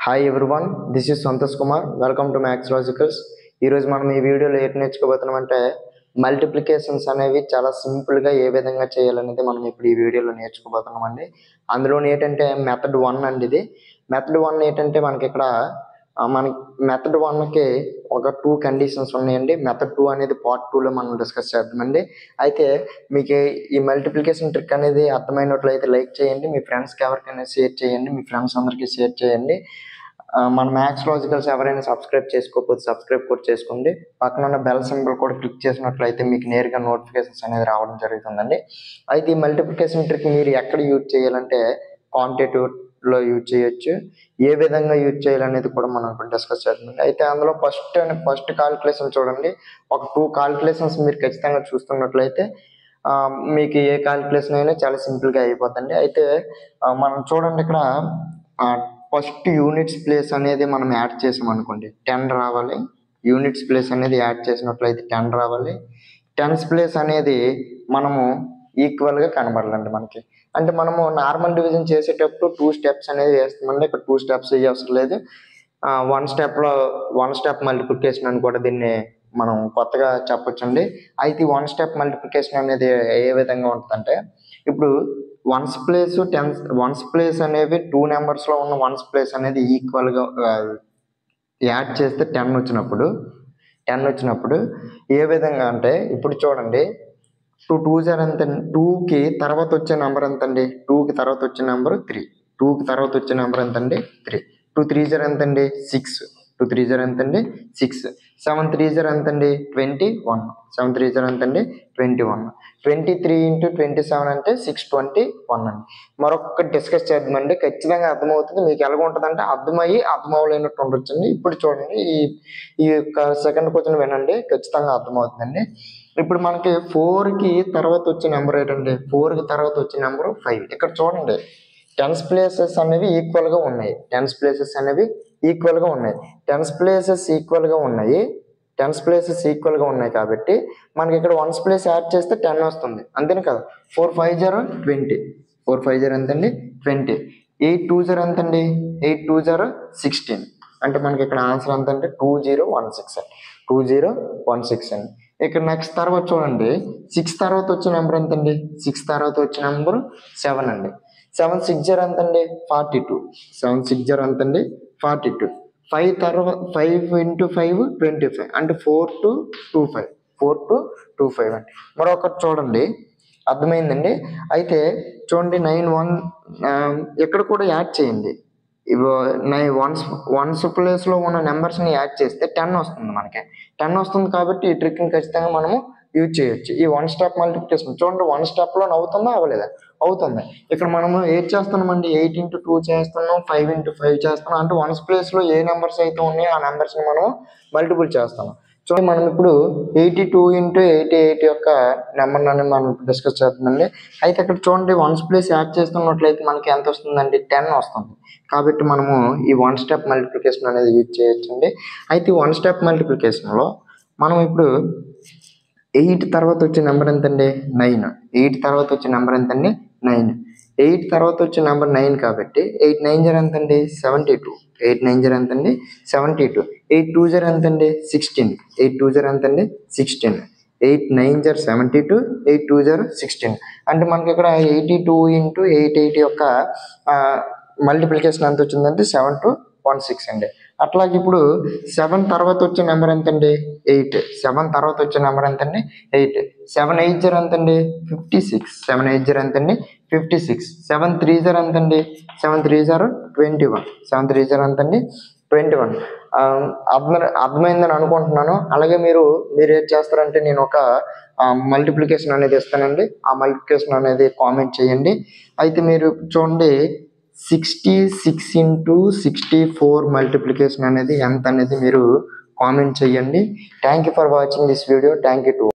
Hi everyone, this is Santosh Kumar. Welcome to maths logicals. ఈరోజు మనం ఈ వీడియోలో ఏంటి నేర్చుకోబోతున్నామంటే మల్టిప్లికేషన్స్ అనేవి చాలా సింపుల్గా ఏ విధంగా చేయాలనేది మనం ఇప్పుడు ఈ వీడియోలో నేర్చుకోబోతున్నామండి. అందులో ఏంటంటే మెథడ్ 1 అండి. ఇది మెథడ్ 1 ఏంటంటే మనకి ఇక్కడ మనకి మెథడ్ 1కి ఒక 2 కండిషన్స్ ఉన్నాయండి. మెథడ్ 2 అనేది పార్ట్ 2లో మనం డిస్కస్ చేద్దామండి. అయితే మీకు ఈ మల్టిప్లికేషన్ ట్రిక్ అనేది అర్థమైనట్లయితే లైక్ చేయండి, మీ ఫ్రెండ్స్కి ఎవరికైనా షేర్ చేయండి, మీ ఫ్రెండ్స్ అందరికీ షేర్ చేయండి. మన మ్యాథ్స్ లాజికల్స్ ఎవరైనా సబ్స్క్రైబ్ చేసుకోకపోతే సబ్స్క్రైబ్ కూడా చేసుకోండి. పక్కన ఉన్న బెల్ సింబల్ కూడా క్లిక్ చేసినట్లయితే మీకు నేరుగా నోటిఫికేషన్స్ అనేది రావడం జరుగుతుందండి. అయితే ఈ మల్టిప్లికేషన్ ట్రిక్ మీరు ఎక్కడ యూజ్ చేయాలంటే క్వాంటిటేటివ్లో యూజ్ చేయొచ్చు. ఏ విధంగా యూజ్ చేయాలనేది కూడా మనం ఇప్పుడు డిస్కస్ చేద్దామండి. అయితే అందులో ఫస్ట్ కాలిక్యులేషన్ చూడండి. ఒక 2 కాలిక్యులేషన్స్ మీరు ఖచ్చితంగా చూస్తున్నట్లయితే మీకు ఏ కాలిక్యులేషన్ అయినా చాలా సింపుల్గా అయిపోతుంది. అయితే మనం చూడండి, ఇక్కడ ఫస్ట్ యూనిట్స్ ప్లేస్ అనేది మనం యాడ్ చేసాం అనుకోండి 10 రావాలి. యూనిట్స్ ప్లేస్ అనేది యాడ్ చేసినట్లయితే 10 రావాలి. టెన్స్ ప్లేస్ అనేది మనము ఈక్వల్గా కనబడాలండి మనకి. అంటే మనము నార్మల్ డివిజన్ చేసేటప్పుడు 2 స్టెప్స్ అనేది వేస్తామండి. ఇక్కడ 2 స్టెప్స్ అవసరం లేదు. 1 స్టెప్ మల్టిప్లికేషన్ అని కూడా దీన్ని మనం కొత్తగా చెప్పొచ్చండి. అయితే 1 స్టెప్ మల్టిప్లికేషన్ అనేది ఏ విధంగా ఉంటుందంటే, ఇప్పుడు వన్స్ ప్లేస్ అనేవి 2 నెంబర్స్లో ఉన్న వన్స్ ప్లేస్ అనేది ఈక్వల్గా యాడ్ చేస్తే 10 వచ్చినప్పుడు ఏ విధంగా అంటే, ఇప్పుడు చూడండి 2 2s ఎంత, 2కి తర్వాత వచ్చే నెంబర్ ఎంతండి, 2కి తర్వాత వచ్చే నెంబర్ 3, 2కి తర్వాత వచ్చే నెంబర్ ఎంతండి 3, 2 3s ఎంతండి 6, 2 3s ఎంతండి 6, 7 3s ఎంతండి 21, 7 3s ఎంతండి 21, 23 × 27 అంటే 621 అండి. మరొక డిస్కస్ చేద్దామండి, ఖచ్చితంగా అర్థమవుతుంది. మీకు ఎలాగ ఉంటుంది అంటే అర్థం అవ్వలేనట్టు ఉండొచ్చండి. ఇప్పుడు చూడండి, ఈ యొక్క సెకండ్ క్వశ్చన్ వినండి, ఖచ్చితంగా అర్థమవుతుందండి. ఇప్పుడు మనకి 4కి తర్వాత వచ్చే నెంబర్ ఏంటండి, 4కి తర్వాత వచ్చే నెంబర్ 5. ఇక్కడ చూడండి, టెన్స్ ప్లేసెస్ అనేవి ఈక్వల్గా ఉన్నాయి. టెన్స్ ప్లేసెస్ ఉన్నాయి కాబట్టి మనకి ఇక్కడ వన్స్ ప్లేస్ యాడ్ చేస్తే 10 వస్తుంది, అంతేనే కదా. 4 5 0 20, 4 5 0 ఎంతండి 20, 8 2 0 ఎంతండి 8 2 0 16. అంటే మనకి ఇక్కడ ఆన్సర్ ఎంత అంటే 2016 అండి. ఇక్కడ నెక్స్ట్ తర్వాత చూడండి, 6 తర్వాత వచ్చే నెంబర్ ఎంతండి, 6 తర్వాత వచ్చే నెంబర్ 7 అండి. 7 6 0 ఎంతండి 42, 7 6 0 ఎంతండి 42. 5 తర్వాత 5 × 5 25, అంటే 4 to 25 అండి. మరొకటి చూడండి, అర్థమైందండి. అయితే చూడండి 9 1 ఇక్కడ కూడా యాడ్ చేయండి. వన్స్ ప్లేస్లో ఉన్న నెంబర్స్ని యాడ్ చేస్తే 10 వస్తుంది. మనకి 10 వస్తుంది కాబట్టి ఈ ట్రిక్ని ఖచ్చితంగా మనము యూజ్ చేయొచ్చు. ఈ 1 స్టెప్ మల్టిప్లికేషన్ చూడండి, 1 స్టెప్లో అవుతుందా అవ్వలేదా, అవుతుంది. ఇక్కడ మనము 8 చేస్తున్నామండి, 8 × 2 చేస్తున్నాం, 5 × 5 చేస్తున్నాం. అంటే వన్స్ ప్లేస్లో ఏ నెంబర్స్ అయితే ఉన్నాయో ఆ నెంబర్స్ని మనం మల్టిపుల్ చేస్తున్నాం. చూడండి, మనం ఇప్పుడు 82 × 88 యొక్క నెంబర్ అని మనం డిస్కస్ చేద్దామండి. అయితే ఇక్కడ చూడండి, వన్స్ ప్లేస్ యాడ్ చేస్తున్నట్లయితే మనకి ఎంత వస్తుందండి 10 వస్తుంది. కాబట్టి మనము ఈ 1 స్టెప్ మల్టిప్లికేషన్ అనేది యూజ్ చేయొచ్చండి. అయితే 1 స్టెప్ మల్టిప్లికేషన్లో మనం ఇప్పుడు 8 తర్వాత వచ్చే నెంబర్ ఎంతండి 9, 8 తర్వాత వచ్చే నెంబర్ ఎంతండి 9, 8 తర్వాత వచ్చే నెంబర్ 9 కాబట్టి 8 9 0 ఎంతండి 72, 8 9 0 ఎంతండి 72, 8 2 0 ఎంతండి 16, 8 2 0 ఎంతండి 16, 8 9 0 72, 8 2 0 16. అంటే మనకి ఇక్కడ 82 × 88 యొక్క మల్టిప్లికేషన్ ఎంత వచ్చిందంటే 7216 అండి. అట్లాగే ఇప్పుడు 7 తర్వాత వచ్చే నెంబర్ ఎంతండి 8, 7 తర్వాత వచ్చే నెంబర్ ఎంతండి 8, 7 8 0 ఎంతండి 56, 7 8 0 ఎంతండి 56, 7 3 0 ఎంతండి 7 3 0 21, 7 3 0 ఎంతండి 21. అర్థమైందని అనుకుంటున్నాను. అలాగే మీరు ఏం చేస్తారంటే, నేను ఒక మల్టిప్లికేషన్ అనేది ఇస్తానండి, ఆ మల్టిప్లికేషన్ అనేది కామెంట్ చేయండి. అయితే మీరు చూడండి, 66 × 64 మల్టిప్లికేషన్ అనేది ఎంత అనేది మీరు కామెంట్ చేయండి. Thank you for watching this video. Thank you to